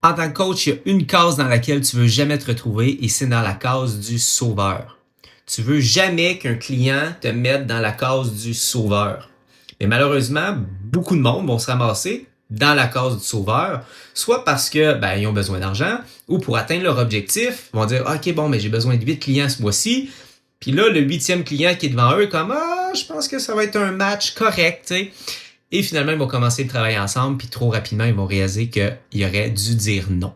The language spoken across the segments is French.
En tant que coach, il y a une case dans laquelle tu veux jamais te retrouver et c'est dans la case du sauveur. Tu veux jamais qu'un client te mette dans la case du sauveur. Mais malheureusement, beaucoup de monde vont se ramasser dans la case du sauveur, soit parce que ils ont besoin d'argent ou pour atteindre leur objectif, ils vont dire OK, bon, mais j'ai besoin de 8 clients ce mois-ci. Puis là, le 8e client qui est devant eux est comme je pense que ça va être un match correct, tu sais. Et finalement, ils vont commencer le travail ensemble, puis trop rapidement, ils vont réaliser qu'il aurait dû dire non.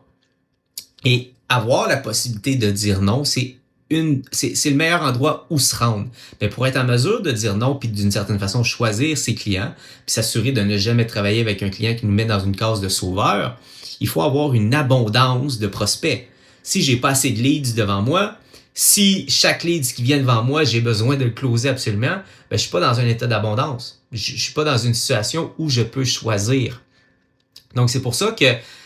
Et avoir la possibilité de dire non, c'est le meilleur endroit où se rendre. Mais pour être en mesure de dire non, puis d'une certaine façon choisir ses clients, puis s'assurer de ne jamais travailler avec un client qui nous met dans une case de sauveur, il faut avoir une abondance de prospects. Si j'ai pas assez de leads devant moi, si chaque lead qui vient devant moi, j'ai besoin de le closer absolument, je suis pas dans un état d'abondance. Je suis pas dans une situation où je peux choisir. Donc, c'est pour ça que,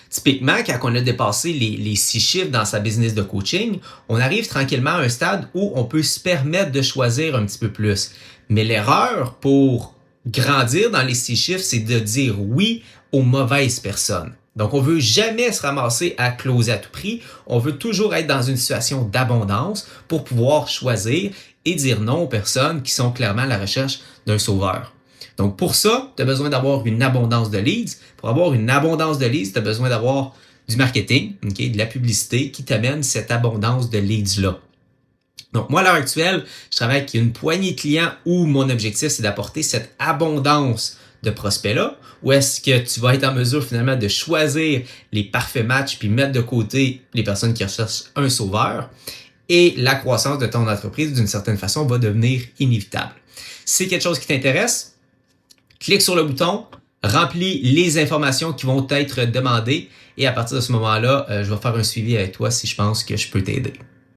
typiquement, quand on a dépassé les 6 chiffres dans sa business de coaching, on arrive tranquillement à un stade où on peut se permettre de choisir un petit peu plus. Mais l'erreur pour grandir dans les 6 chiffres, c'est de dire oui aux mauvaises personnes. Donc, on veut jamais se ramasser à closer à tout prix. On veut toujours être dans une situation d'abondance pour pouvoir choisir et dire non aux personnes qui sont clairement à la recherche d'un sauveur. Donc, pour ça, tu as besoin d'avoir une abondance de leads. Pour avoir une abondance de leads, tu as besoin d'avoir du marketing, de la publicité qui t'amène cette abondance de leads-là. Donc, moi, à l'heure actuelle, je travaille avec une poignée de clients où mon objectif, c'est d'apporter cette abondance de prospects-là, où est-ce que tu vas être en mesure finalement de choisir les parfaits matchs puis mettre de côté les personnes qui recherchent un sauveur et la croissance de ton entreprise, d'une certaine façon, va devenir inévitable. Si c'est quelque chose qui t'intéresse, clique sur le bouton, remplis les informations qui vont être demandées et à partir de ce moment-là, je vais faire un suivi avec toi si je pense que je peux t'aider.